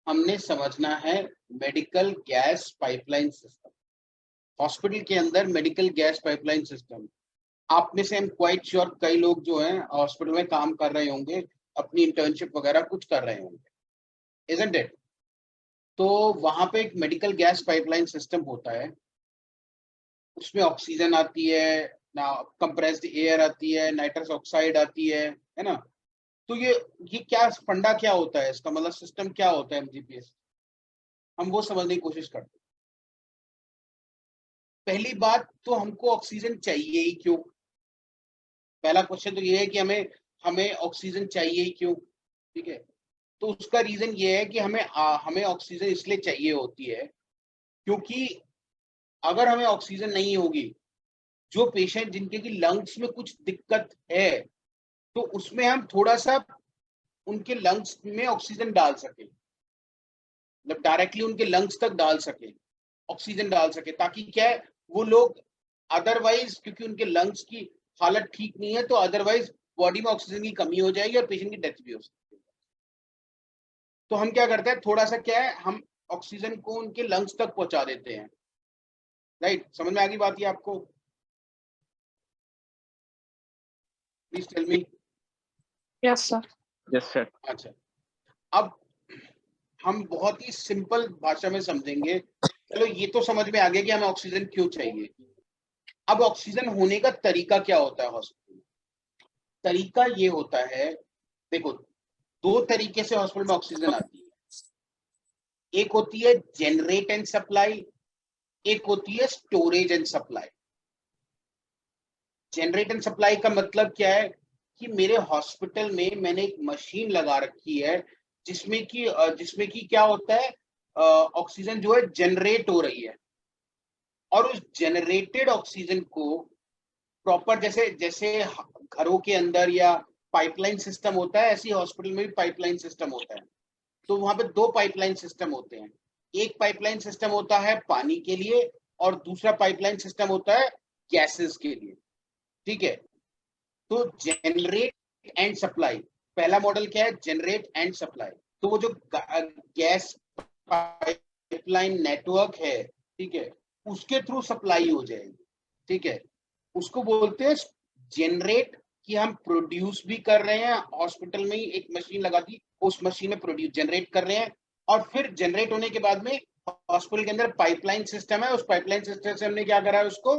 हमने समझना है medical gas pipeline system. Hospital के अंदर मेडिकल गैस पाइपलाइन सिस्टम, आप में से हम क्वाइट श्योर कई लोग जो हैं हॉस्पिटल में काम कर रहे होंगे, अपनी इंटर्नशिप वगैरह कुछ कर रहे होंगे, इजंट इट? तो वहां पे एक मेडिकल गैस पाइपलाइन सिस्टम होता है, उसमें ऑक्सीजन आती है ना, कंप्रेस्ड एयर आती है, नाइट्रस ऑक्साइड आती है ना। तो ये क्या फंडा क्या होता है इसका, मतलब सिस्टम क्या होता है एमजीपीएस, हम वो समझने की कोशिश करते हैं। पहली बात तो हमको ऑक्सीजन चाहिए ही क्यों? पहला क्वेश्चन तो ये है कि हमें हमें ऑक्सीजन चाहिए ही क्यों, ठीक है? तो उसका रीजन ये है कि हमें ऑक्सीजन इसलिए चाहिए होती है क्योंकि अगर हमें ऑक्सीजन नहीं होगी, जो पेशेंट जिनके की लंग्स में कुछ दिक्कत है, तो उसमें हम थोड़ा सा उनके लंग्स में ऑक्सीजन डाल सके, मतलब डायरेक्टली उनके लंग्स तक डाल सके, ऑक्सीजन डाल सके, ताकि क्या है वो लोग अदरवाइज, क्योंकि उनके लंग्स की हालत ठीक नहीं है, तो अदरवाइज बॉडी में ऑक्सीजन की कमी हो जाएगी और पेशेंट की डेथ भी हो सकती है। तो हम क्या करते हैं, थोड़ा सा क्या है, हम ऑक्सीजन को उनके लंग्स तक पहुंचा देते हैं। राइट, समझ में आ गई बात ये आपको? Please tell me. Yes sir. Yes sir. अच्छा, अब हम बहुत ही सिंपल भाषा में समझेंगे। चलो ये तो समझ में आ गया कि हमें ऑक्सीजन क्यों चाहिए। अब ऑक्सीजन होने का तरीका क्या होता है हॉस्पिटल में? तरीका ये होता है, देखो दो तरीके से हॉस्पिटल में ऑक्सीजन आती है। एक होती है जनरेट एंड सप्लाई, एक होती है storage and supply. Generate and supply का मतलब क्या है कि मेरे हॉस्पिटल में मैंने एक मशीन लगा रखी है जिसमें कि क्या होता है, ऑक्सीजन जो है जनरेट हो रही है, और उस जनरेटेड ऑक्सीजन को प्रॉपर, जैसे जैसे घरों के अंदर या पाइपलाइन सिस्टम होता है, ऐसी हॉस्पिटल में भी पाइपलाइन सिस्टम होता है। तो वहां पे दो पाइपलाइन सिस्टम होते हैं, एक पाइपलाइन सिस्टम होता है पानी के लिए और दूसरा पाइपलाइन सिस्टम होता है गैसेस के लिए, ठीक है? तो जनरेट एंड सप्लाई, पहला मॉडल क्या है, जनरेट एंड सप्लाई। तो वो जो गैस पाइपलाइन नेटवर्क है, ठीक है, उसके थ्रू सप्लाई हो जाएगी, ठीक है? उसको बोलते हैं जनरेट, कि हम प्रोड्यूस भी कर रहे हैं, हॉस्पिटल में ही एक मशीन लगा दी, उस मशीन में प्रोड्यूस जनरेट कर रहे हैं, और फिर जनरेट होने के बाद में हॉस्पिटल के अंदर पाइपलाइन सिस्टम है, उस पाइपलाइन सिस्टम से हमने क्या करा है, उसको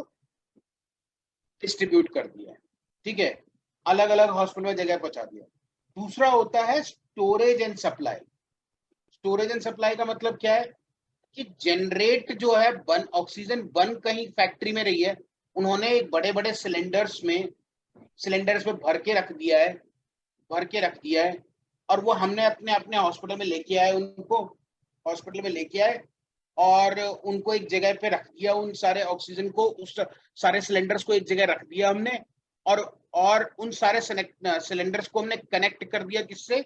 डिस्ट्रीब्यूट कर दिया है, ठीक है, अलग अलग हॉस्पिटल में जगह पहुंचा दिया। दूसरा होता है storage and supply. Storage and supply का मतलब क्या है कि जनरेट जो है ऑक्सीजन बन कहीं फैक्ट्री में रही है, उन्होंने एक बड़े बड़े सिलेंडर्स में भर के रख दिया है, और वो हमने अपने अपने हॉस्पिटल में लेके आए, उनको हॉस्पिटल में लेके आए और उनको एक जगह पे रख दिया, उन सारे ऑक्सीजन को, उस सारे सिलेंडर्स को एक जगह रख दिया हमने, और उन सारे सिलेंडर्स को हमने कनेक्ट कर दिया, किससे,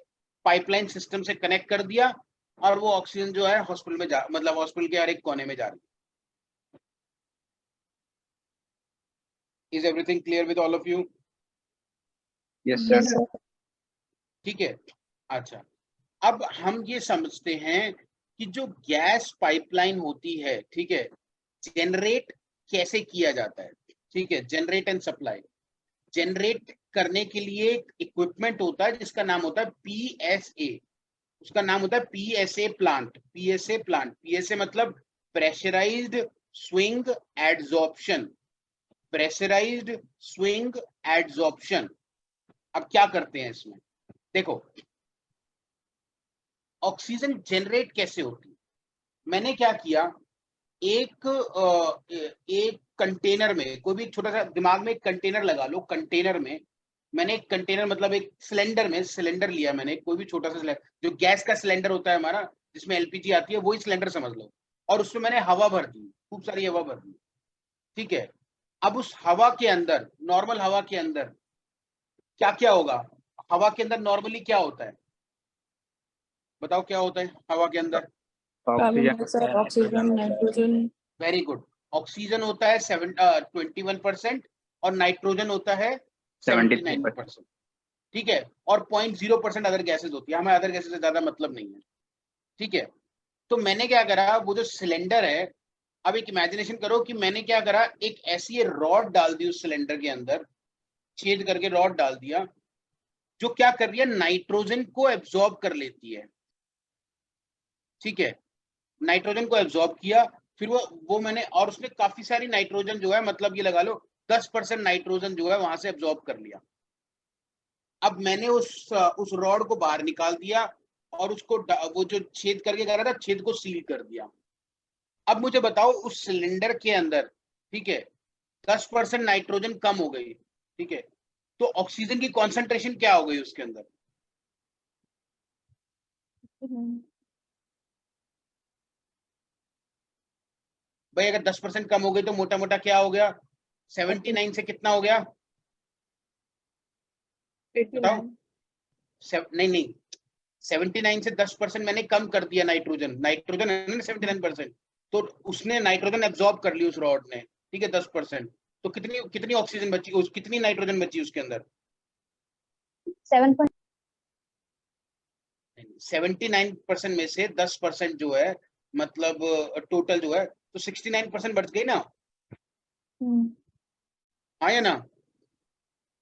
पाइपलाइन सिस्टम से कनेक्ट कर दिया, और वो ऑक्सीजन जो है हॉस्पिटल में मतलब हॉस्पिटल के हर एक कोने में जा रही है। Is everything clear with all of you? Yes sir. ठीक है। अच्छा, अब हम ये समझते हैं कि जो गैस पाइपलाइन होती है, ठीक है, जनरेट कैसे किया जाता है, ठीक है, जनरेट एंड सप्लाई। जनरेट करने के लिए एक इक्विपमेंट होता है जिसका नाम होता है पीएसए, उसका नाम होता है पीएसए प्लांट। पीएसए मतलब pressurised swing adsorption, pressurised swing adsorption. अब क्या करते हैं इसमें, देखो ऑक्सीजन जनरेट कैसे होती है। मैंने क्या किया, एक कंटेनर में, कोई भी छोटा सा, दिमाग में एक कंटेनर लगा लो, कंटेनर में मैंने एक कंटेनर मतलब एक सिलेंडर लिया मैंने, कोई भी छोटा सा सिलेंडर, जो गैस का सिलेंडर होता है हमारा, जिसमें एलपीजी आती है, वही सिलेंडर समझ लो, और उसमें मैंने हवा भर दी, खूब सारी हवा भर दी, ठीक है। अब उस हवा के अंदर, नॉर्मल हवा के अंदर क्या क्या होगा, हवा के अंदर नॉर्मली क्या होता है, बताओ क्या होता है हवा के अंदर? Oxygen, nitrogen. Very good. Oxygen होता है 21% और नाइट्रोजन होता है 79%, ठीक है, और 0.0% अदर गैसेज होती है। हमें अदर गैसेज से ज्यादा मतलब नहीं है, ठीक है। तो मैंने क्या करा, वो जो सिलेंडर है, अब एक इमेजिनेशन करो कि मैंने क्या करा, एक ऐसी रॉड डाल दी उस सिलेंडर के अंदर, छेद करके रॉड डाल दिया, जो क्या कर रही है, नाइट्रोजन को एब्जॉर्ब कर लेती है। ठीक है, नाइट्रोजन को एब्जॉर्ब किया, फिर वो मैंने, और उसने काफी सारी नाइट्रोजन जो है, मतलब ये लगा लो 10% नाइट्रोजन जो है वहां से एब्जॉर्ब कर लिया। अब मैंने उस रॉड को बाहर निकाल दिया और उसको वो जो छेद करके कर रहा था, छेद को सील कर दिया। अब मुझे बताओ, उस सिलेंडर के अंदर, ठीक है, 10% नाइट्रोजन कम हो गई, ठीक है, तो ऑक्सीजन की कॉन्सेंट्रेशन क्या हो गई उसके अंदर? भाई अगर 10% कम हो गई तो मोटा मोटा क्या हो गया, 79 से कितना हो गया, बताओ? नहीं नहीं, 79 से 10% मैंने कम कर दिया नाइट्रोजन, नाइट्रोजन है ना 79%, तो उसने नाइट्रोजन एब्जॉर्ब कर ली उस रॉड ने, ठीक है, 10%, तो कितनी कितनी ऑक्सीजन बची, कितनी नाइट्रोजन बची उसके अंदर? 79% में से 10% जो है, मतलब टोटल जो है, तो 69% बच गई ना? हाँ या ना?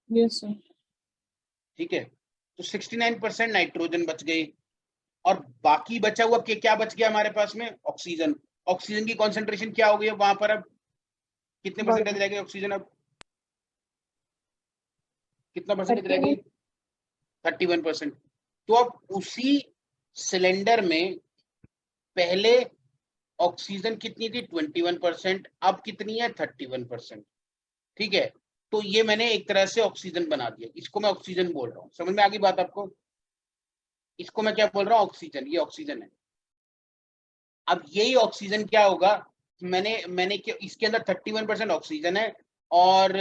Yes sir. ठीक है, तो 69% नाइट्रोजन बच गई, और बाकी बचा हुआ क्या बच गया हमारे पास में? ऑक्सीजन। ऑक्सीजन की कॉन्सेंट्रेशन क्या हो गई है वहां पर? अब कितने परसेंटेज रह गई ऑक्सीजन? अब कितना परसेंटेज रह गई? 31%। तो अब उसी सिलेंडर में पहले ऑक्सीजन कितनी थी? 21%। अब कितनी है? 31%। ठीक है, तो ये मैंने एक तरह से ऑक्सीजन बना दिया, इसको मैं ऑक्सीजन बोल रहा हूँ। समझ में आ गई बात आपको? इसको मैं क्या बोल रहा हूँ? ऑक्सीजन, ये ऑक्सीजन है। अब यही ऑक्सीजन क्या होगा, मैंने इसके अंदर 31% ऑक्सीजन है और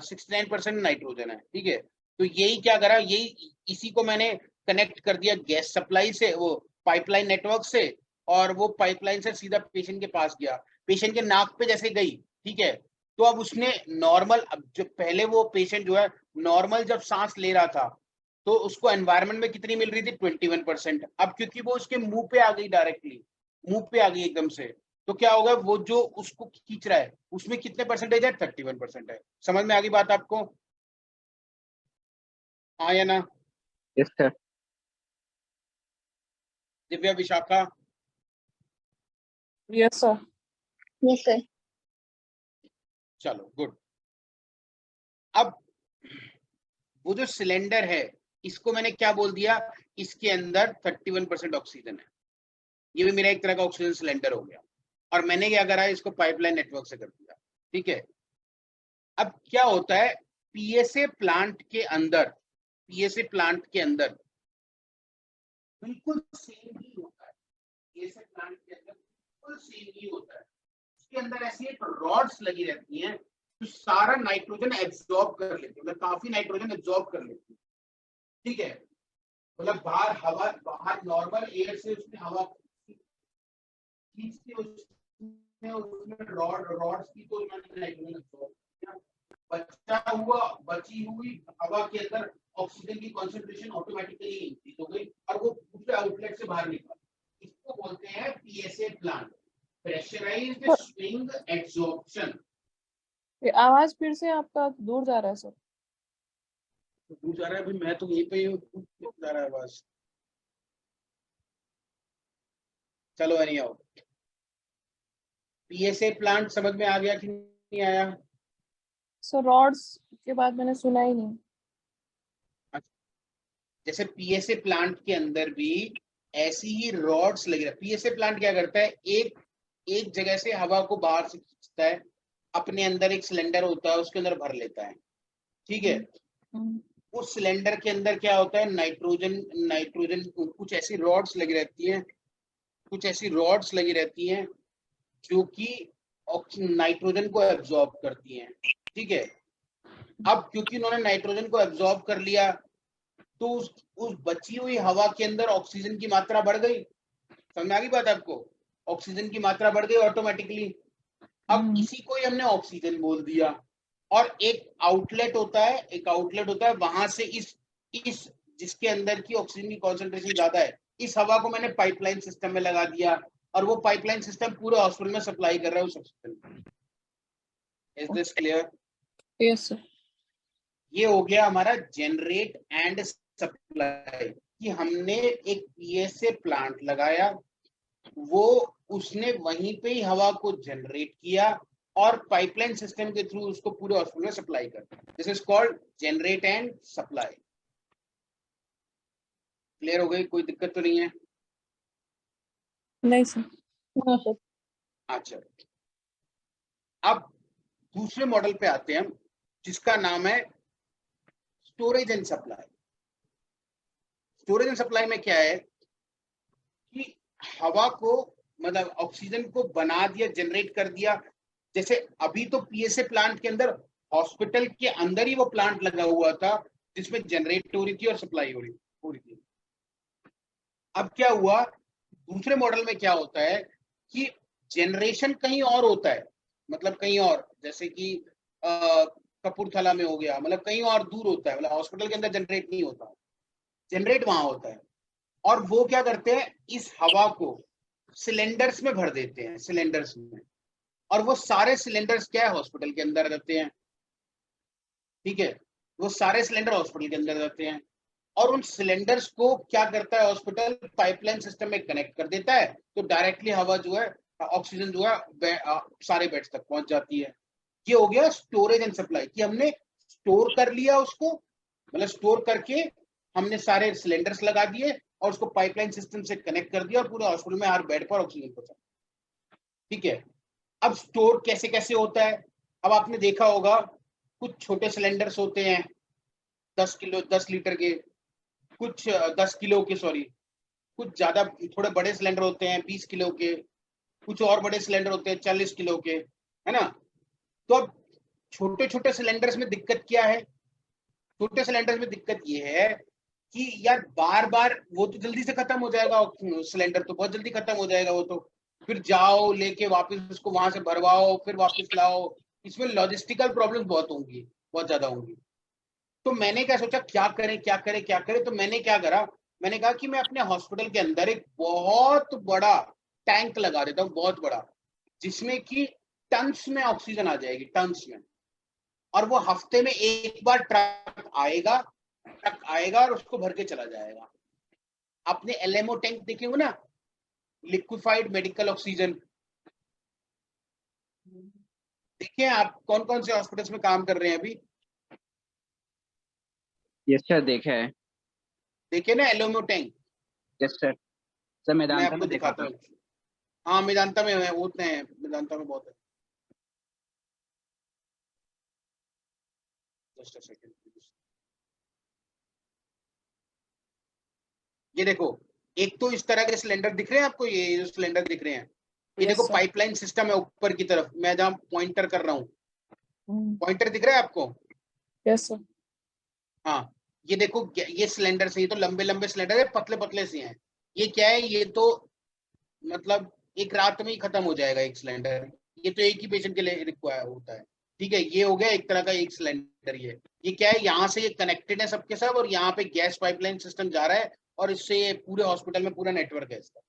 69% नाइट्रोजन है, ठीक है, तो यही क्या करा, यही इसी को मैंने कनेक्ट कर दिया गैस सप्लाई से, वो पाइपलाइन नेटवर्क से, और वो पाइपलाइन से सीधा पेशेंट के पास गया, पेशेंट के नाक पे जैसे गई, ठीक है, तो अब उसने नॉर्मल, अब जो पहले वो पेशेंट जो है नॉर्मल जब सांस ले रहा था, तो उसको एनवायरमेंट में कितनी मिल रही थी? 21%। अब क्योंकि वो उसके मुंह पे आ गई, डायरेक्टली मुंह पे आ गई एकदम से, तो क्या होगा, वो जो उसको खींच रहा है उसमें कितने परसेंटेज है? 31% है। समझ में आ गई बात आपको? हाँ या ना? Yes sir. Divya, Vishakha? Yes sir. Yes sir. चलो गुड। अब वो जो सिलेंडर है, इसको मैंने क्या बोल दिया, इसके अंदर 31% ऑक्सीजन है, ये भी मेरा एक तरह का ऑक्सीजन सिलेंडर हो गया, और मैंने क्या करा, इसको पाइपलाइन नेटवर्क से कर दिया, ठीक है। अब क्या होता है, पीएसए प्लांट के अंदर, पीएसए प्लांट के अंदर बिल्कुल सेम ही होता है, पीएसए प्लांट के अंदर बिल्कुल सेम ही होता है। उसके अंदर ऐसी एक रॉड्स लगी रहती हैं जो सारा नाइट्रोजन एब्जॉर्ब कर लेती है, मतलब काफी नाइट्रोजन एब्जॉर्ब कर लेती है, ठीक है, मतलब बाहर हवा, बाहर नॉर्मल एयर से उसने हवा खींच के उसमें रॉड्स की, तो उन्होंने नाइट्रोजन एब्जॉर्ब किया, बची हुई हवा के अंदर ऑक्सीजन की कॉन्सेंट्रेशन ऑटोमेटिकली इंक्रीज हो गई और वो दूसरे आउटलेट से बाहर निकला। इसको बोलते हैं PSA plant, pressurised swing absorption. आवाज फिर से आपका दूर जा रहा है सर। दूर जा रहा है? अभी मैं तो यहीं पे ही हूँ, जा रहा है बस। चलो नहीं आओ, पीएसए प्लांट समझ में आ गया कि नहीं आया? सर रॉड्स के बाद मैंने सुना ही नहीं। जैसे पीएसए प्लांट के अंदर भी ऐसी ही रॉड्स लगी है। पीएसए प्लांट क्या करता है, एक जगह से हवा को बाहर से खींचता है, अपने अंदर एक सिलेंडर होता है, उसके अंदर भर लेता है, ठीक है। उस सिलेंडर के अंदर क्या होता है, नाइट्रोजन कुछ ऐसी रॉड्स लगी रहती हैं, कुछ ऐसी रॉड्स लगी रहती हैं जो कि नाइट्रोजन को एब्जॉर्ब करती हैं, ठीक है। अब क्योंकि उन्होंने नाइट्रोजन को एब्जॉर्ब कर लिया, तो उस बची हुई हवा के अंदर ऑक्सीजन की मात्रा बढ़ गई। समझ में आ गई बात आपको? ऑक्सीजन की मात्रा बढ़ गई ऑटोमेटिकली। अब इसी को ही हमने ऑक्सीजन बोल दिया, और एक आउटलेट होता है, वहां से इस जिसके अंदर की ऑक्सीजन की कॉन्सेंट्रेशन ज्यादा है, इस हवा को मैंने पाइपलाइन सिस्टम में लगा दिया और वो पाइपलाइन सिस्टम पूरे हॉस्पिटल में सप्लाई कर रहा है उस हॉस्पिटल में। Is this clear? Yes sir. ये हो गया हमारा जनरेट एंड सप्लाई, कि हमने एक पीएसए प्लांट लगाया, वो उसने वहीं पे ही हवा को जनरेट किया और पाइपलाइन सिस्टम के थ्रू उसको पूरे हॉस्पिटल में सप्लाई कर। This is called generate and supply. Clear हो गई? कोई दिक्कत तो नहीं है? नहीं सर। No sir. अच्छा, अब दूसरे मॉडल पे आते हैं हम, जिसका नाम है storage and supply. Storage and supply में क्या है कि हवा को, मतलब ऑक्सीजन को बना दिया, जनरेट कर दिया। जैसे अभी तो पीएसए प्लांट के अंदर, हॉस्पिटल के अंदर ही वो प्लांट लगा हुआ था जिसमें जनरेट हो रही थी और सप्लाई हो रही थी। अब क्या हुआ, दूसरे मॉडल में क्या होता है कि जनरेशन कहीं और होता है, मतलब कहीं और, जैसे कि कपूरथला में हो गया, मतलब कहीं और दूर होता है, मतलब हॉस्पिटल के अंदर जनरेट नहीं होता, जनरेट वहां होता है। और वो क्या करते हैं, इस हवा को सिलेंडर्स में भर देते हैं, सिलेंडर्स में, और वो सारे सिलेंडर्स क्या है, हॉस्पिटल के अंदर रहते हैं। ठीक है, वो सारे सिलेंडर हॉस्पिटल के अंदर रहते हैं और उन सिलेंडर्स को क्या करता है हॉस्पिटल, पाइपलाइन सिस्टम में कनेक्ट कर देता है, तो डायरेक्टली हवा जो है, ऑक्सीजन जो है सारे बेड्स तक पहुंच जाती है। ये हो गया स्टोरेज एंड सप्लाई, कि हमने स्टोर कर लिया उसको, मतलब स्टोर करके हमने सारे सिलेंडर्स लगा दिए और उसको पाइपलाइन सिस्टम से कनेक्ट कर दिया और पूरे हॉस्पिटल में हर बेड पर ऑक्सीजन पहुंचा। ठीक है, अब स्टोर कैसे कैसे होता है, अब आपने देखा होगा कुछ छोटे सिलेंडर्स होते हैं 10 किलो 10 लीटर के, कुछ 10 किलो के, सॉरी, कुछ ज्यादा थोड़े बड़े सिलेंडर होते हैं 20 किलो के, कुछ और बड़े सिलेंडर होते हैं 40 किलो के, है ना। तो अब छोटे छोटे सिलेंडर्स में दिक्कत क्या है, छोटे सिलेंडर्स में दिक्कत ये है कि यार बार बार वो तो जल्दी से खत्म हो जाएगा, सिलेंडर तो बहुत जल्दी खत्म हो जाएगा, वो तो फिर जाओ लेके वापस उसको वहां से भरवाओ फिर वापस लाओ, इसमें लॉजिस्टिकल प्रॉब्लम बहुत होंगी, बहुत ज्यादा होंगी। तो मैंने क्या सोचा, क्या करें क्या करें क्या करें, तो मैंने क्या करा, मैंने कहा कि मैं अपने हॉस्पिटल के अंदर एक बहुत बड़ा टैंक लगा देता हूँ, बहुत बड़ा, जिसमें कि टन्स में ऑक्सीजन आ जाएगी, टन्स में, और वो हफ्ते में एक बार ट्रक आएगा और उसको भर के चला जाएगा। आपने एलएमओ टैंक देखे हो ना, लिक्विफाइड मेडिकल ऑक्सीजन, देखिए आप कौन कौन से हॉस्पिटल्स में काम कर रहे हैं अभी? यस सर, देखा है। देखे ना LMO tank? Yes sir. Sir मैं मेदांता आपको में देखा दिखाता था। हूँ। हाँ, मेदांता में है, होते हैं, मेदांता में बहुत है। जस्ट अ सेकंड, ये देखो, एक तो इस तरह के सिलेंडर दिख रहे हैं आपको, ये जो सिलेंडर दिख रहे हैं, ये यस देखो सर। पाइपलाइन सिस्टम है ऊपर की तरफ, मैं जहां पॉइंटर कर रहा हूँ, पॉइंटर दिख रहा है आपको? Yes sir. हाँ, ये देखो ये सिलेंडर से, ये तो लंबे लंबे सिलेंडर है, पतले पतले से हैं। ये क्या है, ये तो मतलब एक रात में ही खत्म हो जाएगा एक सिलेंडर, ये तो एक ही पेशेंट के लिए रिक्वायर होता है। ठीक है, ये हो गया एक तरह का एक सिलेंडर। ये क्या है, यहाँ से ये कनेक्टेड है सबके सब, और यहाँ पे गैस पाइपलाइन सिस्टम जा रहा है और इससे ये पूरे हॉस्पिटल में पूरा नेटवर्क है इसका।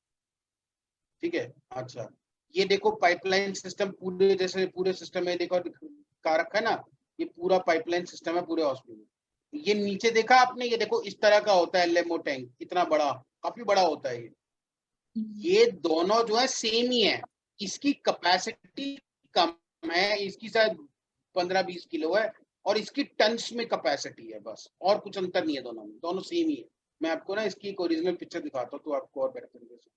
ठीक है, अच्छा, ये देखो पाइपलाइन सिस्टम पूरे, जैसे पूरे सिस्टम में देखो का रखा है ना, ये पूरा पाइपलाइन सिस्टम है पूरे हॉस्पिटल में। ये नीचे देखा आपने, ये देखो इस तरह का होता है एलएमओ टैंक, इतना बड़ा, काफी बड़ा होता है ये दोनों जो है सेम ही है, इसकी कैपेसिटी कम है, इसकी शायद 15-20 किलो है और इसकी टन्स में कैपेसिटी है, बस, और कुछ अंतर नहीं है दोनों में, दोनों सेम ही है। मैं आपको ना इसकी एक ओरिजिनल पिक्चर दिखाता हूँ तो आपको और बेटर तरीके से।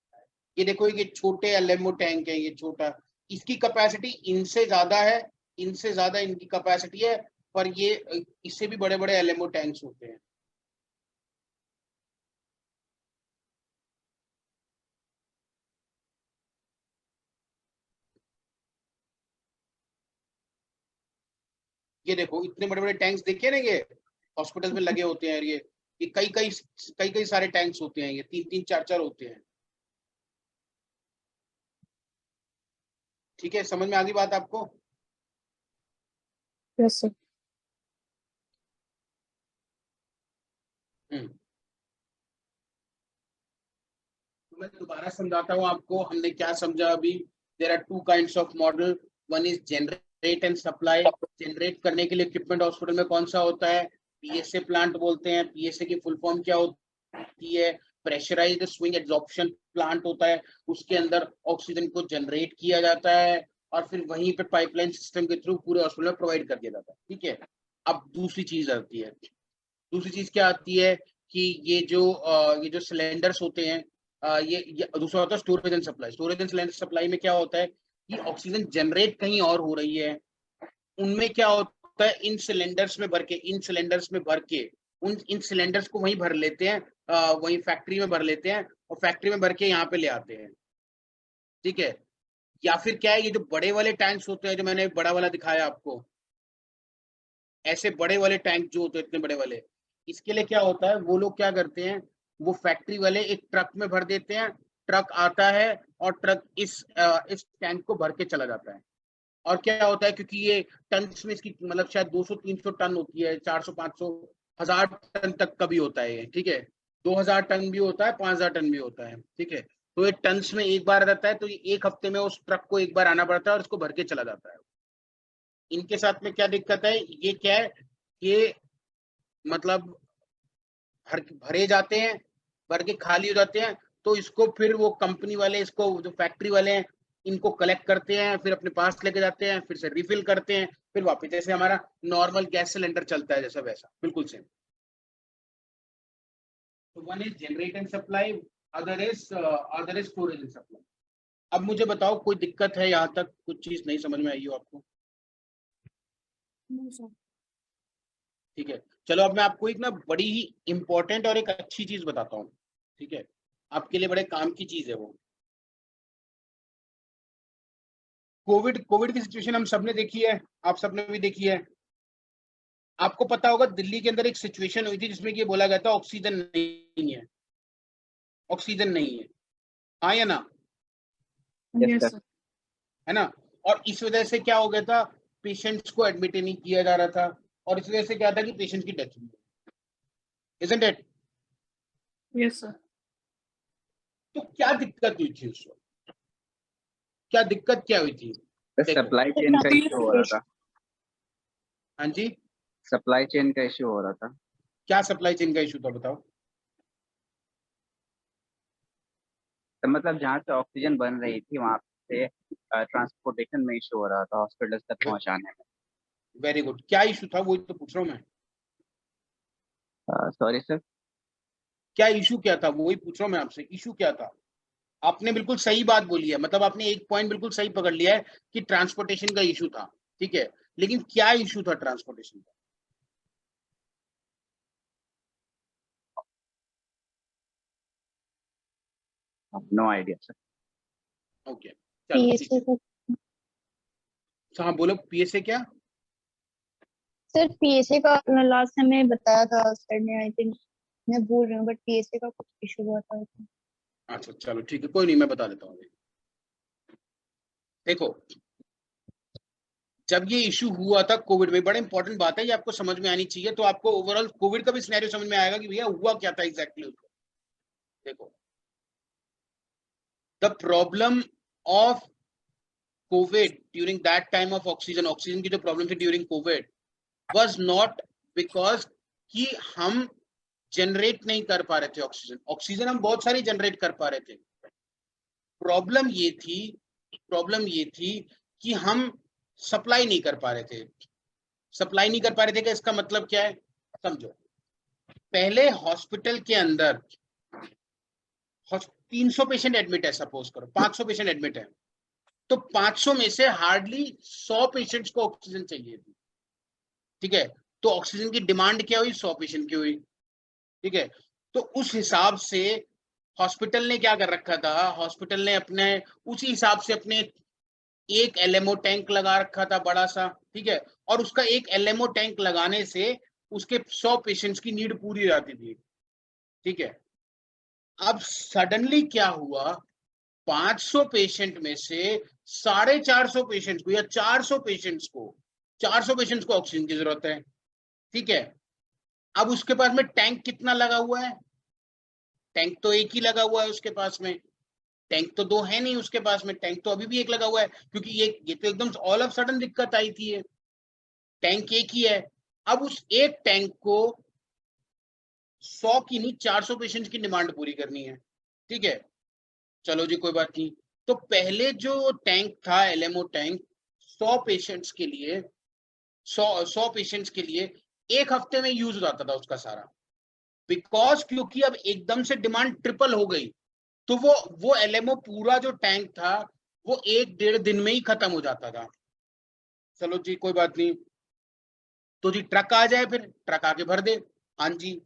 ये देखो, ये छोटे एलएमओ टैंक है, ये छोटा, इसकी कैपेसिटी इनसे ज्यादा है, इनसे ज्यादा इनकी कैपेसिटी है, पर ये इससे भी बड़े बड़े एलएमओ टैंक्स होते हैं। ये देखो इतने बड़े बड़े टैंक्स देखे ना, ये हॉस्पिटल में लगे होते हैं, ये कई कई सारे टैंक्स होते हैं, ये 3-3 4-4 होते हैं। ठीक है, समझ में आ गई बात आपको? Yes sir. हम्म, मैं दोबारा समझाता हूँ आपको हमने क्या समझा अभी। There are two kinds of model, one is generate and supply. Generate करने के लिए इक्विपमेंट हॉस्पिटल में कौन सा होता है, पीएसए प्लांट बोलते हैं। पीएसए की फुल फॉर्म क्या होती है, प्रेशराइज्ड स्विंग एब्जॉर्प्शन प्लांट होता है। उसके अंदर ऑक्सीजन को जनरेट किया जाता है और फिर वहीं पे पाइपलाइन सिस्टम के थ्रू पूरे हॉस्पिटल में प्रोवाइड कर दिया जाता है। ठीक है, अब दूसरी चीज आती है, दूसरी चीज क्या आती है कि ये जो सिलेंडर्स होते हैं, ये दूसरा होता है storage and supply. Storage and supply में क्या होता है कि ऑक्सीजन जनरेट कहीं और हो रही है, उनमें क्या होता है इन सिलेंडर्स में भर के इन सिलेंडर्स को वहीं भर लेते हैं, वहीं फैक्ट्री में भर लेते हैं और फैक्ट्री में भर के यहाँ पे ले आते हैं। ठीक है, या फिर क्या है, ये जो बड़े वाले टैंक्स होते हैं, जो मैंने बड़ा वाला दिखाया आपको, ऐसे बड़े वाले टैंक जो होते हैं इतने बड़े वाले, इसके लिए क्या होता है, वो लोग क्या करते हैं, वो फैक्ट्री वाले एक ट्रक में भर देते हैं। ट्रक आता है और ट्रक इस टैंक को भर के चला जाता है। और क्या होता है, क्योंकि ये टन्स में इसकी मतलब शायद 200-300 टन होती है, 400-500 1000 टन तक का भी होता है ये। ठीक है, 2000 टन भी होता है, 5000 टन भी होता है। ठीक है, तो ये टन्स में एक बार रहता है, तो ये एक हफ्ते में उस ट्रक को एक बार आना पड़ता है और इसको भर के चला जाता है। इनके साथ में क्या दिक्कत है, ये क्या है, ये मतलब भरे जाते हैं, भर के खाली हो जाते हैं, तो इसको फिर वो कंपनी वाले, इसको जो फैक्ट्री वाले हैं, इनको कलेक्ट करते हैं, फिर अपने पास लेके जाते हैं, फिर से रिफिल करते हैं, फिर वापस, जैसे हमारा नॉर्मल गैस सिलेंडर चलता है जैसा, वैसा बिल्कुल सेम। तो one is generate and supply, other is storage and supply. अब मुझे बताओ कोई दिक्कत है, यहाँ तक कुछ चीज नहीं समझ में आई हो आपको? नहीं सर। ठीक है, चलो अब मैं आपको एक ना बड़ी ही इंपॉर्टेंट और एक अच्छी चीज बताता हूँ। ठीक है, आपके लिए बड़े काम की चीज है वो। कोविड की सिचुएशन हम सबने देखी है, आप सबने भी देखी है। आपको पता होगा दिल्ली के अंदर एक सिचुएशन हुई थी जिसमें ये बोला गया था ऑक्सीजन नहीं है, ऑक्सीजन नहीं है, हाँ या ना? Yes, yes sir. सर। है ना? और इस वजह से क्या हो गया था, पेशेंट्स को एडमिट ही नहीं किया जा रहा था, और इस वजह से क्या था कि पेशेंट की डेथ हुई। Isn't it? Yes sir. तो क्या दिक्कत हुई थी उस वक्त, क्या दिक्कत क्या हुई थी? The देखो, supply chain का इशू हो रहा था, हाँ जी, सप्लाई चेन का इशू हो रहा था। क्या सप्लाई चेन का इशू था बताओ? तो मतलब जहाँ से ऑक्सीजन बन रही थी वहां से ट्रांसपोर्टेशन में इशू हो रहा था, हॉस्पिटल तक पहुंचाने में। वेरी गुड, क्या इशू था वही तो पूछ रहा हूँ मैं। Sorry sir. क्या इशू क्या था वही पूछ रहा हूँ मैं आपसे, इशू क्या था? आपने बिल्कुल सही बात बोली है, मतलब आपने एक पॉइंट बिल्कुल सही पकड़ लिया है कि ट्रांसपोर्टेशन का इशू था। ठीक है, लेकिन क्या इशू था ट्रांसपोर्टेशन का? No idea sir. ओके, चलो ठीक पीएसए है। का हाँ बोलो, पीएसए क्या? सर, पीएसए का लास्ट समय बताया था सर ने, आई थिंक मैं भूल रही हूँ, बट पीएसए का कुछ इशू हुआ था उसमें। अच्छा चलो ठीक है, कोई नहीं, मैं बता देता हूँ अभी। देखो, जब ये इशू हुआ था कोविड में, बड़ा इंपॉर्टेंट बात है ये, आपको समझ में आनी चाहिए, तो आपको ओवरऑल कोविड का भी सिनेरियो समझ में आएगा कि भैया हुआ क्या था एग्जैक्टली उसको। देखो, the problem of Covid during that time of oxygen की जो प्रॉब्लम थी during Covid was not because कि हम जनरेट नहीं कर पा रहे थे ऑक्सीजन हम बहुत सारी जनरेट कर पा रहे थे। प्रॉब्लम ये थी कि हम सप्लाई नहीं कर पा रहे थे। सप्लाई नहीं कर पा रहे थे, इसका मतलब क्या है समझो। पहले हॉस्पिटल के अंदर 300 पेशेंट एडमिट है, सपोज करो 500 पेशेंट एडमिट है, तो 500 में से हार्डली 100 पेशेंट्स को ऑक्सीजन चाहिए थी। ठीक है, तो ऑक्सीजन की डिमांड क्या हुई, 100 पेशेंट की हुई। ठीक है, तो उस हिसाब से हॉस्पिटल ने क्या कर रखा था, हॉस्पिटल ने अपने उसी हिसाब से अपने एक एलएमओ टैंक लगा रखा था बड़ा सा। ठीक है, और उसका एक एलएमओ टैंक लगाने से उसके 100 पेशेंट्स की नीड पूरी हो जाती थी। ठीक है, अब सडनली क्या हुआ, 500 पेशेंट में से 450 पेशेंट्स को या 400 पेशेंट्स को ऑक्सीजन की जरूरत है। ठीक है, अब उसके पास में टैंक कितना लगा हुआ है, टैंक तो एक ही लगा हुआ है उसके पास में, टैंक तो 2 है नहीं उसके पास में, टैंक तो अभी भी एक लगा हुआ है, क्योंकि ये तो एकदम ऑल ऑफ सडन दिक्कत आई थी। ये टैंक एक ही है। अब उस एक टैंक को 100 की नहीं 400 पेशेंट्स की डिमांड पूरी करनी है। ठीक है, चलो जी कोई बात नहीं। तो पहले जो टैंक था एलएमओ टैंक 100 पेशेंट्स के लिए 100 पेशेंट्स के लिए 1 हफ्ते में यूज हो जाता था उसका सारा, बिकॉज क्योंकि अब एकदम से डिमांड ट्रिपल हो गई, तो वो एलएमओ पूरा जो टैंक था वो 1-1.5 दिन में ही खत्म हो जाता था। चलो जी कोई बात नहीं, तो जी ट्रक आ जाए, फिर ट्रक आके भर दे। हाँ जी,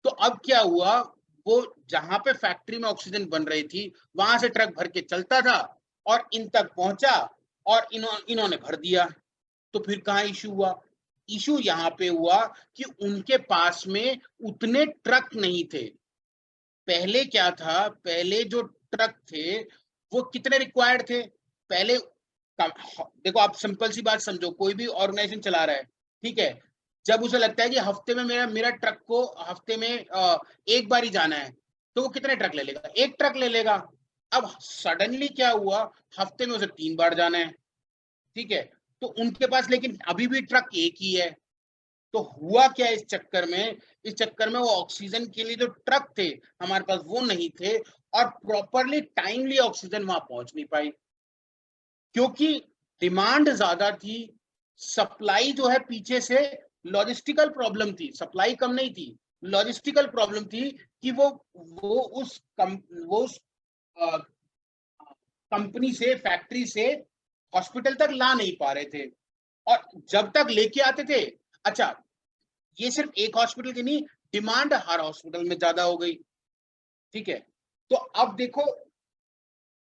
तो अब क्या हुआ, वो जहां पे फैक्ट्री में ऑक्सीजन बन रही थी वहां से ट्रक भर के चलता था और इन तक पहुंचा और इन्होंने भर दिया। तो फिर कहाँ इशू हुआ? इशू यहाँ पे हुआ कि उनके पास में उतने ट्रक नहीं थे। पहले क्या था, पहले जो ट्रक थे वो कितने रिक्वायर्ड थे पहले? देखो आप सिंपल सी बात समझो, कोई भी ऑर्गेनाइजेशन चला रहा है, ठीक है, जब उसे लगता है कि हफ्ते में मेरा ट्रक को हफ्ते में एक बार ही जाना है, तो वो कितने ट्रक ले लेगा? 1 ट्रक ले लेगा। अब सडनली क्या हुआ, हफ्ते में उसे 3 बार जाना है। ठीक है, तो उनके पास लेकिन अभी भी ट्रक एक ही है। तो हुआ क्या इस चक्कर में? इस चक्कर में वो ऑक्सीजन के लिए जो ट्रक थे हमारे पास वो नहीं थे, और प्रॉपरली टाइमली ऑक्सीजन वहां पहुंच नहीं पाई, क्योंकि डिमांड ज्यादा थी, सप्लाई जो है पीछे से लॉजिस्टिकल प्रॉब्लम थी। सप्लाई कम नहीं थी, लॉजिस्टिकल प्रॉब्लम थी कि वो उस कंपनी से, फैक्ट्री से हॉस्पिटल तक ला नहीं पा रहे थे। और जब तक लेके आते थे, अच्छा ये सिर्फ एक हॉस्पिटल की नहीं, डिमांड हर हॉस्पिटल में ज्यादा हो गई। ठीक है, तो अब देखो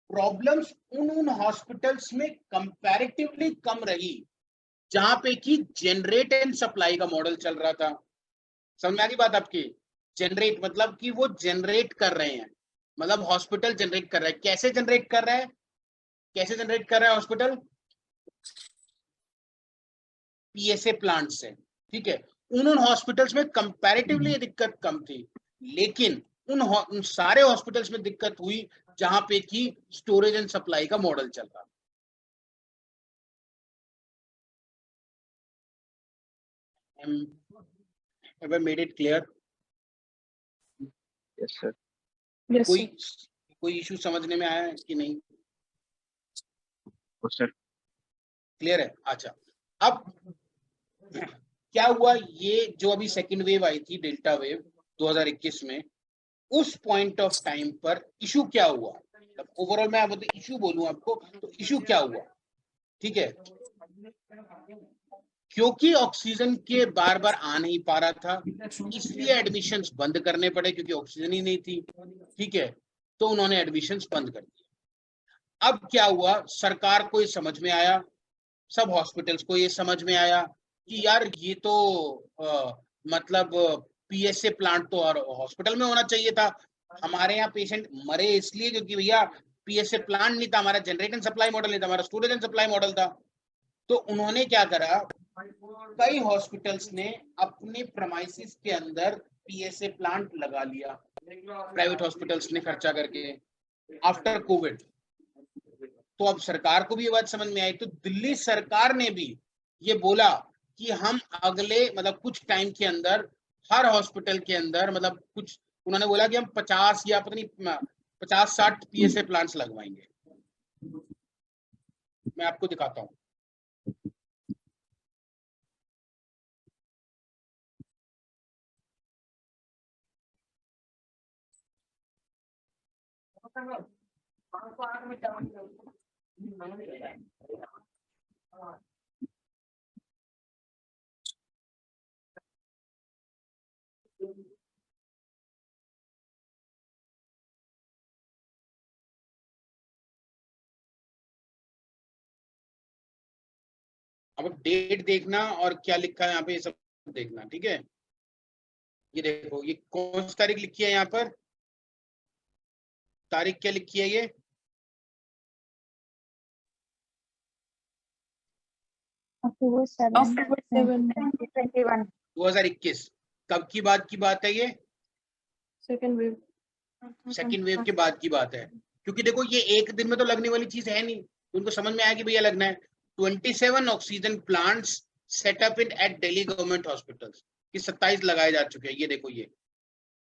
प्रॉब्लम्स उन हॉस्पिटल्स में कंपैरेटिवली कम रही जहां पे कि जनरेट एंड सप्लाई का मॉडल चल रहा था। समझ में आ गई बात आपकी? जनरेट मतलब कि वो जनरेट कर रहे हैं, मतलब हॉस्पिटल जनरेट कर रहा है। कैसे जनरेट कर रहा है? कैसे जनरेट कर रहा है हॉस्पिटल? पीएसए प्लांट से। ठीक है, उन हॉस्पिटल्स में कंपैरेटिवली ये दिक्कत कम थी, लेकिन उन सारे हॉस्पिटल्स में दिक्कत हुई जहां पे कि स्टोरेज एंड सप्लाई का मॉडल चल रहा। Have I made it clear? Yes sir. Yes, कोई sir. कोई इशू समझने में आया है कि नहीं? सर क्लियर है? अच्छा, अब क्या हुआ, ये जो अभी सेकेंड वेव आई थी डेल्टा वेव 2021 में, उस पॉइंट ऑफ टाइम पर इशू क्या हुआ? ओवरऑल मैं आप इशू बोलूं आपको तो इशू क्या हुआ? ठीक है, क्योंकि ऑक्सीजन के बार बार आ नहीं पा रहा था, इसलिए एडमिशंस बंद करने पड़े, क्योंकि ऑक्सीजन ही नहीं थी। ठीक है, तो उन्होंने एडमिशंस बंद कर दिए। अब क्या हुआ, सरकार को ये समझ में आया, सब हॉस्पिटल्स को ये समझ में आया कि यार ये तो मतलब पीएसए प्लांट तो और हॉस्पिटल में होना चाहिए था। हमारे यहाँ पेशेंट मरे इसलिए क्योंकि भैया पीएसए प्लांट नहीं था, हमारा जनरेट एंड सप्लाई मॉडल नहीं था, हमारा स्टोरेज एंड सप्लाई मॉडल था। तो उन्होंने क्या करा, कई हॉस्पिटल्स ने अपने प्रेमाइसिस के अंदर पीएसए प्लांट लगा लिया, प्राइवेट हॉस्पिटल्स ने खर्चा करके आफ्टर कोविड। तो अब सरकार को भी ये बात समझ में आई, तो दिल्ली सरकार ने भी ये बोला कि हम अगले मतलब कुछ टाइम के अंदर हर हॉस्पिटल के अंदर मतलब कुछ उन्होंने बोला कि हम 50 या पता नहीं 50-60 पीएसए प्लांट्स लगवाएंगे। मैं आपको दिखाता हूँ। अब डेट देखना और क्या लिखा है यहाँ पे, ये सब देखना। ठीक है, ये देखो ये कौन सी तारीख लिखी है यहाँ पर, तारीख क्या लिखी है? ये October 7, October 7, 2021. 2021 कब की बात है? ये second wave. सेकेंड वेव के बाद की बात है, क्योंकि देखो ये एक दिन में तो लगने वाली चीज है नहीं, तो उनको समझ में आया कि भैया लगना है। 27 ऑक्सीजन प्लांट्स सेटअप इन एट दिल्ली गवर्नमेंट हॉस्पिटल्स, कि 27 लगाए जा चुके हैं। ये देखो, ये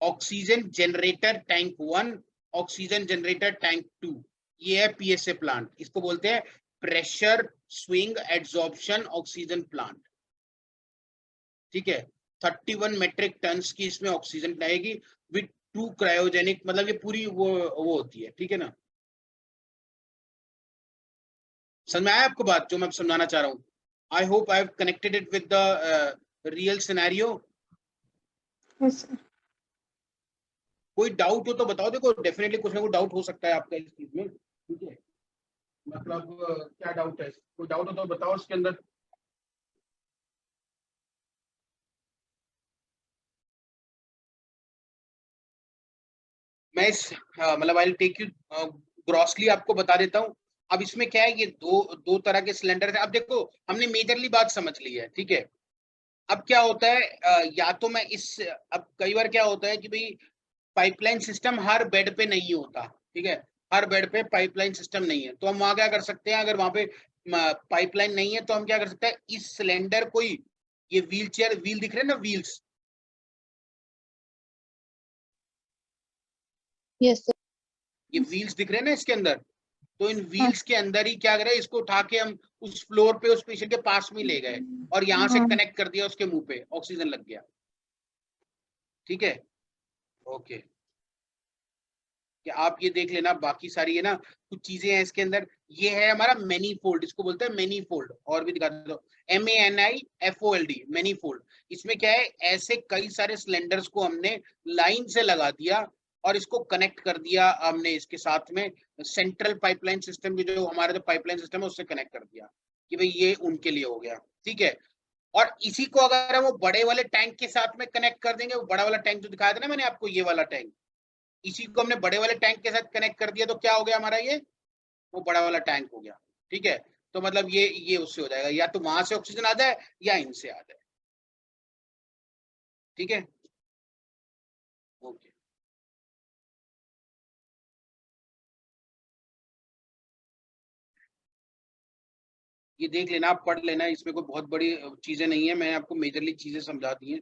oxygen generator tank 1, oxygen generator tank 2, ये है पीएसए प्लांट। इसको बोलते हैं pressure swing adsorption oxygen plant. ठीक है, 31 मेट्रिक टन्स की इसमें ऑक्सीजन आएगी विद 2 क्रायोजेनिक, मतलब ये पूरी वो होती है। ठीक है ना, समझ में आया आपको बात जो मैं समझाना चाह रहा हूँ? I hope I have connected it with the real scenario. कोई डाउट हो तो बताओ, देखो डेफिनेटली कुछ ना कुछ डाउट हो सकता है आपका इस चीज में। ठीक है, मतलब क्या डाउट है? कोई डाउट हो तो बताओ इसके अंदर। मैं इस मतलब I will take you grossly आपको बता देता हूँ। अब इसमें क्या है, ये दो तरह के सिलेंडर है। अब देखो हमने मेजरली बात समझ ली है। ठीक है, अब क्या होता है, या तो मैं इस, अब कई बार क्या होता है कि भाई पाइपलाइन सिस्टम हर बेड पे नहीं होता। ठीक है, हर बेड पे पाइपलाइन सिस्टम नहीं है, तो हम वहां क्या कर सकते हैं, अगर वहां पे पाइपलाइन नहीं है तो हम क्या कर सकते हैं, इस सिलेंडर को ही, ये व्हील चेयर, व्हील दिख रहे हैं ना, व्हील्स, यस सर। ये व्हील्स दिख रहे हैं ना इसके अंदर, तो इन व्हील्स के अंदर ही क्या करें, इसको उठा के हम उस फ्लोर पे उस पेशेंट के पास में ले गए और यहाँ से कनेक्ट कर दिया उसके मुंह पे, ऑक्सीजन लग गया। ठीक है, ओके, कि आप ये देख लेना, बाकी सारी है ना कुछ चीजें हैं इसके अंदर। ये है हमारा मैनी फोल्ड, इसको बोलते हैं मैनी फोल्ड, और भी दिखा दो, MANIFOLD, मैनी फोल्ड। इसमें क्या है, ऐसे कई सारे सिलेंडर्स को हमने लाइन से लगा दिया और इसको कनेक्ट कर दिया हमने इसके साथ में सेंट्रल पाइपलाइन सिस्टम की, जो हमारा जो पाइपलाइन सिस्टम है उससे कनेक्ट कर दिया कि भाई ये उनके लिए हो गया। ठीक है, और इसी को अगर हम वो बड़े वाले टैंक के साथ में कनेक्ट कर देंगे, वो बड़ा वाला टैंक जो दिखाया था ना मैंने आपको, ये वाला टैंक, इसी को हमने बड़े वाले टैंक के साथ कनेक्ट कर दिया, तो क्या हो गया हमारा, ये वो बड़ा वाला टैंक हो गया। ठीक है, तो मतलब ये उससे हो जाएगा, या तो वहां से ऑक्सीजन आ जाए या इनसे आ जाए। ठीक है, ओके, ये देख लेना, आप पढ़ लेना, इसमें कोई बहुत बड़ी चीजें नहीं है, मैंने आपको मेजरली चीजें समझा दी हैं।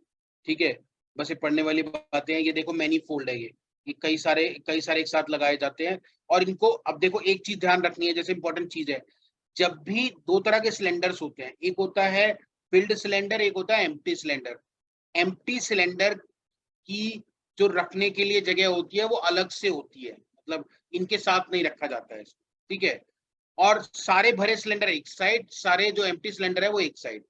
ठीक है, बस ये पढ़ने वाली बातें हैं। ये देखो मैनी फोल्ड है, ये कई सारे एक साथ लगाए जाते हैं। और इनको, अब देखो एक चीज ध्यान रखनी है, जैसे इंपॉर्टेंट चीज है, जब भी दो तरह के सिलेंडर्स होते हैं, एक होता है फिल्ड सिलेंडर, एक होता है एम्प्टी सिलेंडर। एम्प्टी सिलेंडर की जो रखने के लिए जगह होती है वो अलग से होती है, मतलब इनके साथ नहीं रखा जाता है। ठीक है, और सारे भरे सिलेंडर एक साइड, सारे जो एम्प्टी सिलेंडर है वो एक साइड।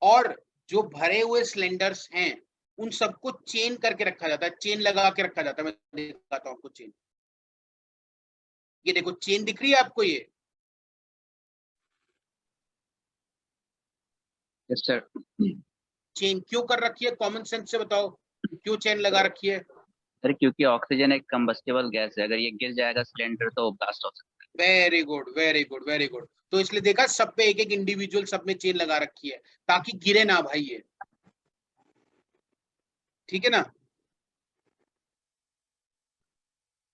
और जो भरे हुए सिलेंडर्स हैं उन सबको चेन करके रखा जाता है, चेन लगा के रखा जाता है। मैं दिखाता हूँ आपको चेन, ये देखो चेन दिख रही है आपको, ये यस सर। चेन क्यों कर रखी है, कॉमन सेंस से बताओ क्यों चेन लगा रखी है? सर क्योंकि ऑक्सीजन एक कंबस्टिबल गैस है, अगर ये गिर जाएगा सिलेंडर तो ब्लास्ट हो सकता है। Very good, very good, very good. तो इसलिए देखा, सब पे एक एक इंडिविजुअल सब में चेन लगा रखी है ताकि गिरे ना भाई ये। ठीक है ना,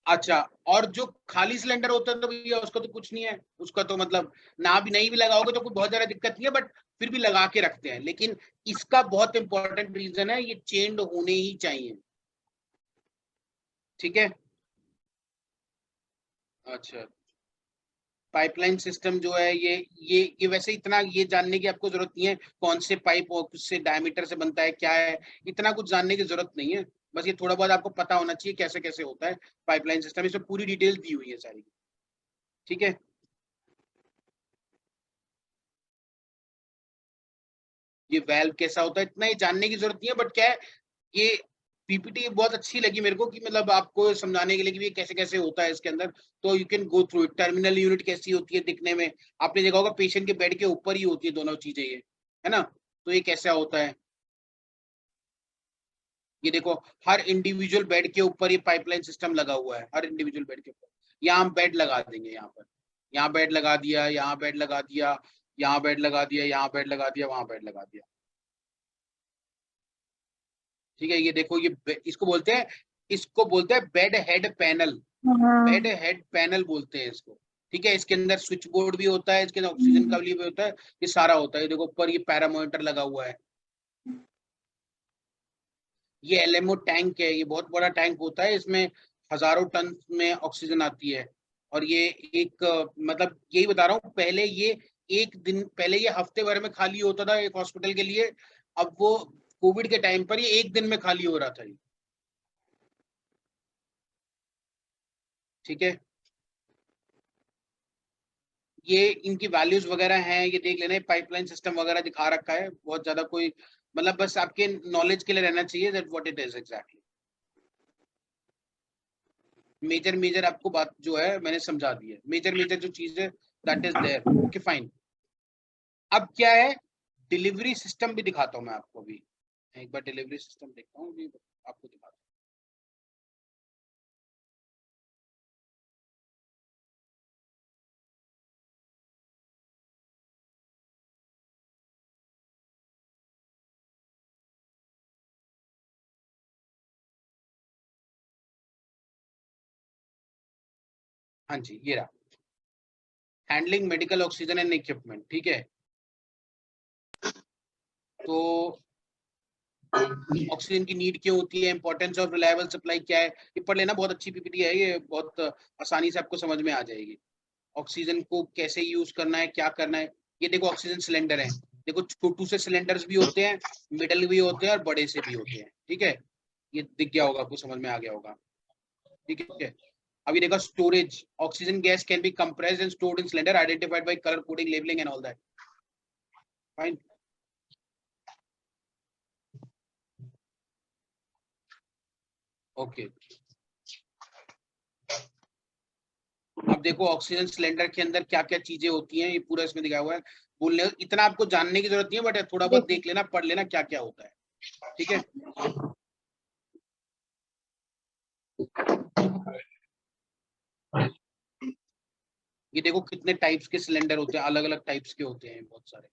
अच्छा, और जो खाली सिलेंडर होता है तो भैया उसका तो कुछ नहीं है, उसका तो मतलब ना भी नहीं भी लगाओगे तो कोई बहुत ज्यादा दिक्कत नहीं है, बट फिर भी लगा के रखते हैं। लेकिन इसका बहुत इंपॉर्टेंट रीजन है, ये चेन्ड होने ही चाहिए। ठीक है, अच्छा, पाइपलाइन सिस्टम जो है ये वैसे इतना ये जानने की आपको जरूरत नहीं है कौन से पाइप और किससे डायमीटर से बनता है क्या है, इतना कुछ जानने की जरूरत नहीं है। बस ये थोड़ा बहुत आपको पता होना चाहिए कैसे कैसे होता है पाइपलाइन सिस्टम, इसमें पूरी डिटेल दी हुई है सारी। ठीक है, ये वाल्व कैसा होता है इतना ये जानने की जरूरत नहीं है, बट क्या है, ये पीपीटी बहुत अच्छी लगी मेरे को, कि मतलब आपको समझाने के लिए कि ये कैसे कैसे होता है इसके अंदर। तो you can go through it. Terminal unit कैसी होती है दिखने में, आपने देखा होगा पेशेंट के बेड के ऊपर ही होती है दोनों चीजें, ये है ना, तो ये कैसा होता है, ये देखो हर इंडिविजुअल बेड के ऊपर ये पाइपलाइन सिस्टम लगा हुआ है, हर इंडिविजुअल बेड के ऊपर। यहाँ हम बेड लगा देंगे, यहाँ पर, यहाँ बेड लगा दिया, यहाँ बेड लगा दिया, यहाँ बेड लगा दिया, यहाँ बेड लगा दिया, वहां बेड लगा दिया। ठीक है, ये देखो, इसको बोलते हैं बेड हेड पैनल, हाँ बेड हेड पैनल बोलते हैं इसको, ठीक है। इसके अंदर स्विच बोर्ड भी होता है, इसके अंदर ऑक्सीजन का भी होता है, ये सारा होता है। ये देखो ऊपर ये पैरामोनीटर लगा हुआ है, ये एलएमओ टैंक है, ये बहुत बड़ा टैंक होता है, इसमें हजारों टन में ऑक्सीजन आती है। और ये एक मतलब यही बता रहा हूँ, पहले ये एक दिन पहले ये हफ्ते भर में खाली होता था एक हॉस्पिटल के लिए, अब वो कोविड के टाइम पर ये एक दिन में खाली हो रहा था ये, ठीक है। ये इनकी वैल्यूज वगैरह हैं, ये देख लेना, पाइपलाइन सिस्टम वगैरह दिखा रखा है, बहुत ज्यादा कोई मतलब बस आपके नॉलेज के लिए रहना चाहिए that what it is exactly. Major major आपको बात जो है मैंने समझा दी है, मेजर मेजर जो चीज है that is there, okay fine. अब क्या है, डिलीवरी सिस्टम भी दिखाता हूँ मैं आपको अभी, एक बार डिलीवरी सिस्टम देखता हूँ अभी आपको दिखाता हूँ। हाँ जी, ये रहा, handling medical oxygen and equipment, ठीक है। तो ऑक्सीजन की नीड क्यों होती है, इंपॉर्टेंस ऑफ रिलायबल सप्लाई क्या है, ये पढ़ लेना, बहुत अच्छी पीपीटी है ये, बहुत आसानी से आपको समझ में आ जाएगी। ऑक्सीजन को कैसे यूज करना है, क्या करना है। ये देखो ऑक्सीजन सिलेंडर है, देखो छोटू से सिलेंडर्स भी होते हैं, मिडल भी होते हैं और बड़े से भी होते हैं, ठीक है। ये दिख गया होगा आपको, समझ में आ गया होगा, ठीक है। अभी देखो storage, oxygen gas can be compressed and stored in cylinder identified by colour coding labelling and all that, fine. Okay, अब देखो ऑक्सीजन सिलेंडर के अंदर क्या क्या चीजें होती हैं, ये पूरा इसमें दिखाया हुआ है। बोलने इतना आपको जानने की जरूरत नहीं है, बट थोड़ा बहुत देख लेना, पढ़ लेना क्या क्या होता है, ठीक है। ये देखो कितने टाइप्स के सिलेंडर होते हैं, अलग अलग टाइप्स के होते हैं बहुत सारे।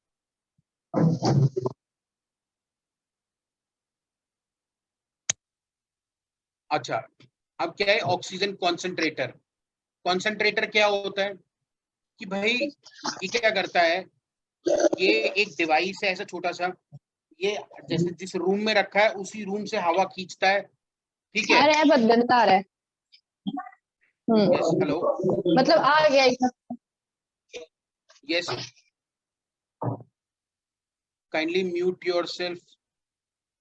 अच्छा, अब क्या है ऑक्सीजन कॉन्सेंट्रेटर। कॉन्सेंट्रेटर क्या होता है कि भाई ये क्या करता है, ये एक डिवाइस है ऐसा छोटा सा, ये जैसे जिस रूम में रखा है उसी रूम से हवा खींचता है, ठीक है। अरे बहुत गंदा आ रहा है। यस, हेलो, मतलब आ गया एक। Yes, kindly mute yourself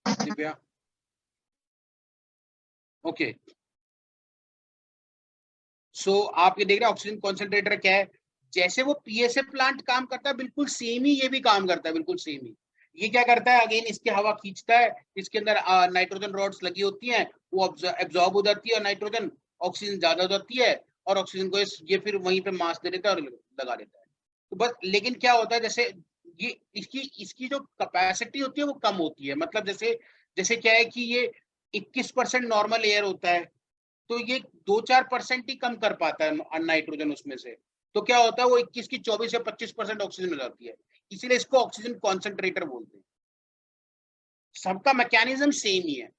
Divya, okay. So आप ये देख रहे हैं ऑक्सीजन कॉन्सेंट्रेटर क्या है, जैसे वो पीएसए प्लांट काम करता है बिल्कुल सेम ही ये भी काम करता है, बिल्कुल सेम ही। ये क्या करता है, अगेन इसकी हवा खींचता है, इसके अंदर नाइट्रोजन रॉड्स लगी होती हैं, वो एब्जॉर्ब हो जाती है और नाइट्रोजन, ऑक्सीजन ज्यादा हो जाती है और ऑक्सीजन को ये फिर वहीं पे मास दे देता है और लगा देता है। तो बस, लेकिन क्या होता है, जैसे ये इसकी इसकी जो कैपेसिटी होती है वो कम होती है, मतलब जैसे जैसे क्या है कि ये 21% नॉर्मल एयर होता है, तो ये 2-4% ही कम कर पाता है नाइट्रोजन उसमें से, तो क्या होता है वो 21 की 24 या 25% ऑक्सीजन मिल जाती है, इसीलिए इसको ऑक्सीजन कॉन्सेंट्रेटर बोलते हैं। सबका मैकेनिज्म सेम ही है,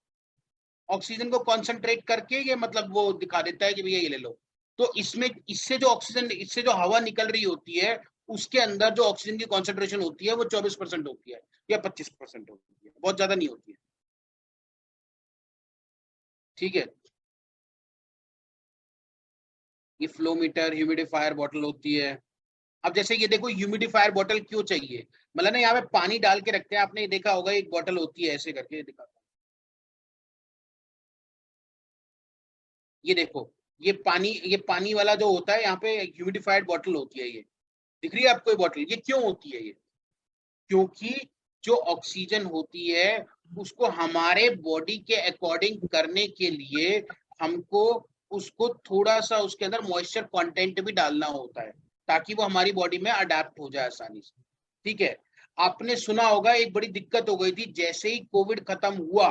ऑक्सीजन को कॉन्सेंट्रेट करके ये मतलब वो दिखा देता है कि भैया ये ले लो। तो इसमें इससे जो ऑक्सीजन, इससे जो हवा निकल रही होती है उसके अंदर जो ऑक्सीजन की कॉन्सेंट्रेशन होती है वो 24% होती है या 25% होती है, बहुत ज्यादा नहीं होती है, ठीक है। ये फ्लो मीटर, ह्यूमिडिफायर बॉटल होती है। अब जैसे ये देखो ह्यूमिडिफायर बॉटल क्यों चाहिए, मतलब ना यहाँ पे पानी डाल के रखते हैं, आपने देखा होगा एक बॉटल होती है ऐसे करके, दिखा, ये देखो, ये पानी वाला जो होता है यहाँ पे ह्यूमिडिफाइड बॉटल होती है, ये दिख रही है आपको ये बॉटल, ये क्यों होती है ये, क्योंकि जो ऑक्सीजन होती है उसको हमारे बॉडी के अकॉर्डिंग करने के लिए हमको उसको थोड़ा सा उसके अंदर मॉइस्चर कंटेंट भी डालना होता है, ताकि वो हमारी बॉडी में अडेप्ट हो जाए आसानी से, ठीक है। आपने सुना होगा एक बड़ी दिक्कत हो गई थी जैसे ही कोविड खत्म हुआ,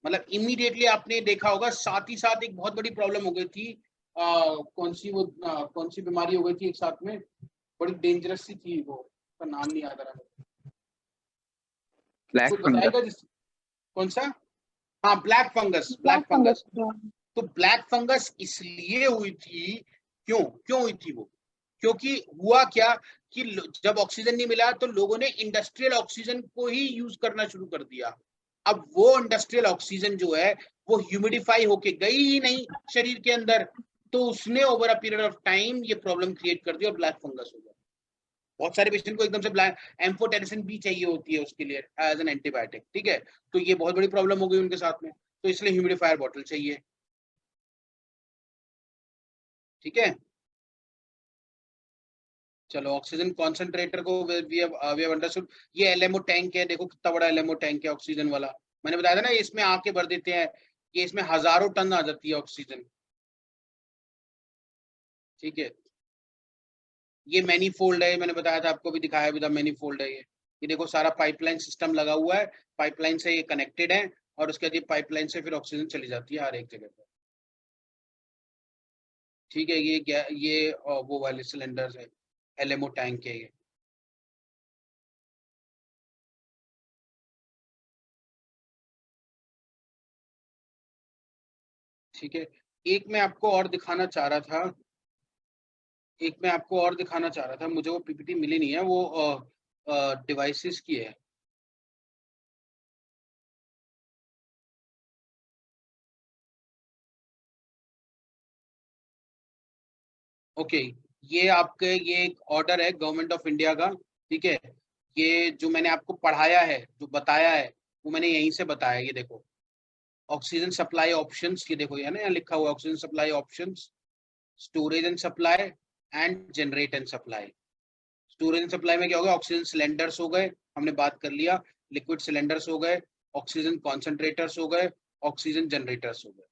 मतलब इमीडिएटली आपने देखा होगा, साथ ही साथ एक बहुत बड़ी प्रॉब्लम हो गई थी, कौन सी बीमारी हो गई थी एक साथ में, बड़ी डेंजरस सी थी, वो उसका नाम नहीं याद आ रहा, ब्लैक कोई फंगस। बताएगा जिस, कौन सा, हाँ black fungus, black black fungus, fungus. तो ब्लैक फंगस इसलिए हुई थी, क्यों क्यों हुई थी वो? क्योंकि हुआ क्या कि जब ऑक्सीजन नहीं मिला तो लोगों ने इंडस्ट्रियल ऑक्सीजन को ही यूज करना शुरू कर दिया। अब वो इंडस्ट्रियल ऑक्सीजन जो है वो ह्यूमिडिफाई होके गई ही नहीं शरीर के अंदर, तो उसने over a period of time ये प्रॉब्लम क्रिएट कर दी और ब्लैक फंगस हो गया। बहुत सारे पेशेंट को एकदम से ब्लैक एम्फोटेरिसिन बी चाहिए होती है उसके लिए एज एन एंटीबायोटिक, ठीक है, तो ये बहुत बड़ी प्रॉब्लम हो गई उनके साथ में, तो इसलिए ह्यूमिडिफायर बॉटल चाहिए। ठीक है, चलो ऑक्सीजन कॉन्सेंट्रेटर को वी हैव अंडरस्टूड। ये एलएमओ टैंक है, देखो कितना बड़ा एलएमओ टैंक है ऑक्सीजन वाला। मैंने बताया था ना, इसमें आके भर देते हैं, ये इसमें हजारों टन आ जाती है ऑक्सीजन। ठीक है, ये मैनीफोल्ड है, मैंने बताया था आपको, भी दिखाया भी था, मैनीफोल्ड है ये देखो सारा पाइपलाइन सिस्टम लगा हुआ है, पाइपलाइन से ये कनेक्टेड है, और उसके बाद ये पाइपलाइन से फिर ऑक्सीजन चली जाती है हर एक जगह पर। ठीक है, ये वो वाले सिलेंडर्स है, एलएमओ टैंक है ये। ठीक है, एक मैं आपको और दिखाना चाह रहा था, मुझे वो पीपीटी मिली नहीं है, वो डिवाइसेस की है। ओके, ये आपके, ये एक ऑर्डर है गवर्नमेंट ऑफ इंडिया का। ठीक है, ये जो मैंने आपको पढ़ाया है, जो बताया है, वो मैंने यहीं से बताया। ये देखो ऑक्सीजन सप्लाई ऑप्शंस, ये देखो, ये है ना, यहाँ लिखा हुआ oxygen supply options, storage and supply and generate and supply. Storage and supply में क्या हो गया, ऑक्सीजन सिलेंडर्स हो गए, हमने बात कर लिया, लिक्विड सिलेंडर्स हो गए, ऑक्सीजन कॉन्सेंट्रेटर्स हो गए, ऑक्सीजन जनरेटर्स हो गए।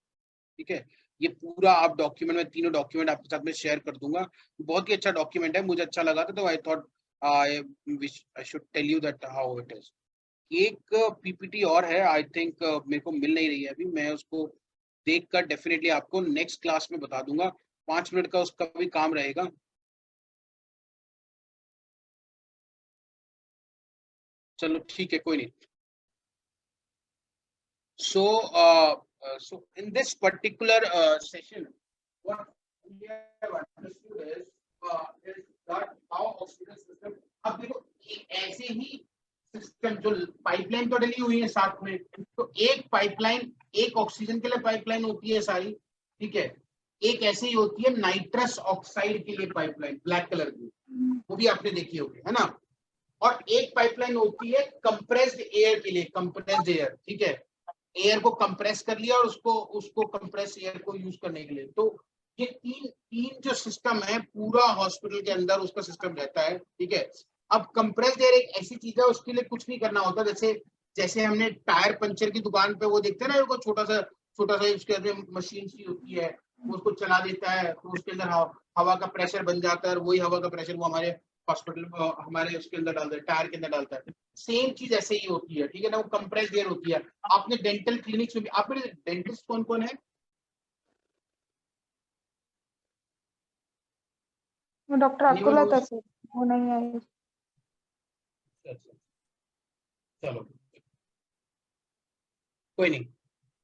ठीक है, ये पूरा आप डॉक्यूमेंट में, तीनों डॉक्यूमेंट आपके साथ में शेयर कर दूंगा। बहुत ही अच्छा डॉक्यूमेंट है, मुझे अच्छा लगा था, तो I thought I should tell you that how it is. एक पीपीटी और है, आई थिंक मेरे को मिल नहीं रही है अभी, मैं उसको देखकर डेफिनेटली आपको नेक्स्ट क्लास में बता दूंगा। 5 मिनट का उसका भी काम रहेगा। चलो ठीक है, कोई नहीं। So, so in this particular session, what we have understood is that how oxygen system. अब देखो ऐसे ही सिस्टम जो पाइपलाइन तो डली हुई है साथ में, तो एक पाइपलाइन, एक ऑक्सीजन के लिए पाइपलाइन होती है सारी, ठीक है, एक ऐसे ही होती है नाइट्रस ऑक्साइड के लिए पाइपलाइन, ब्लैक कलर की, वो भी आपने देखी होगी, है ना। और एक पाइपलाइन होती है कंप्रेस्ड एयर के लिए, कंप्रेस्ड एयर, ठीक है, एयर को कंप्रेस कर लिया और उसको उसको कंप्रेस एयर को यूज करने के लिए। तो ये तीन तीन जो सिस्टम है पूरा हॉस्पिटल के अंदर, उसका सिस्टम रहता है। ठीक है, अब कंप्रेस्ड एयर एक ऐसी चीज है, उसके लिए कुछ नहीं करना होता। जैसे जैसे हमने टायर पंचर की दुकान पे वो देखते हैं ना, वो छोटा सा उसके अंदर मशीन सी होती है, वो उसको चला देता है, तो उसके अंदर हवा का प्रेशर बन जाता है, और वही हवा का प्रेशर वो हमारे हॉस्पिटल, हमारे उसके अंदर डालता है, टायर के अंदर डालता है। सेम चीज ऐसे ही होती है, ठीक है ना, वो कंप्रेस्ड एयर होती है। आपने डेंटल क्लिनिक्स में भी, आपने डेंटिस्ट कौन कौन है? वो डॉक्टर नहीं वो अकुला था रोज, सर, वो नहीं आई। अच्छा, चलो कोई नहीं।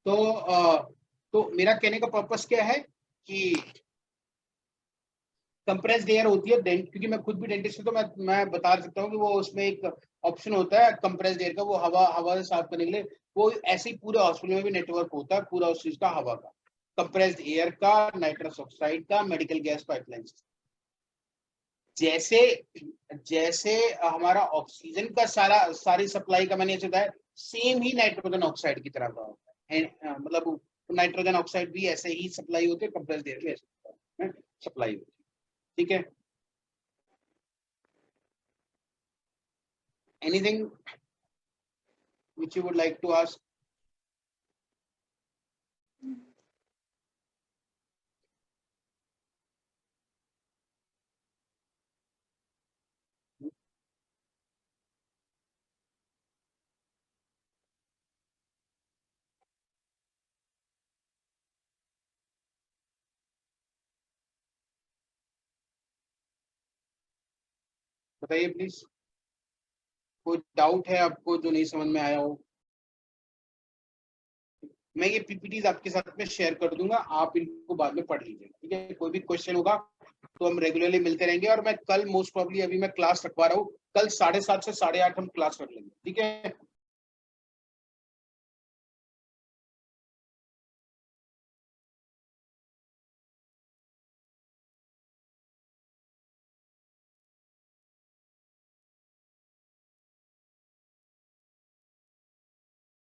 तो तो मेरा कहने का पर्पस क्या है कि कंप्रेस्ड एयर होती है डेंट, क्योंकि मैं खुद भी डेंटिस्ट हूँ, तो मैं बता सकता हूँ कि वो उसमें एक ऑप्शन होता है कंप्रेस्ड एयर का, वो हवा हवा से साफ करने के लिए। वो ऐसे ही पूरे हॉस्पिटल में भी नेटवर्क होता है पूरा उस चीज का, हवा का, कंप्रेस्ड एयर का, नाइट्रस ऑक्साइड का, मेडिकल गैस पाइपलाइन। जैसे जैसे हमारा ऑक्सीजन का सारी सप्लाई का मैंने ऐसे बताया, सेम ही नाइट्रोजन ऑक्साइड की तरह का होता है। मतलब नाइट्रोजन ऑक्साइड भी ऐसे ही सप्लाई होती है, कंप्रेस्ड एयर भी ऐसे सप्लाई होती है। ठीक है, anything which you would like to ask? बताइए प्लीज, कोई डाउट है आपको जो नहीं समझ में आया हो? मैं ये पीपीटीज आपके साथ में शेयर कर दूंगा, आप इनको बाद में पढ़ लीजिएगा, ठीक है। कोई भी क्वेश्चन होगा तो हम रेगुलरली मिलते रहेंगे, और मैं कल मोस्ट प्रॉब्ली, अभी मैं क्लास रखवा रहा हूँ, कल 7:30 से 8:30 हम क्लास रख लेंगे, ठीक है।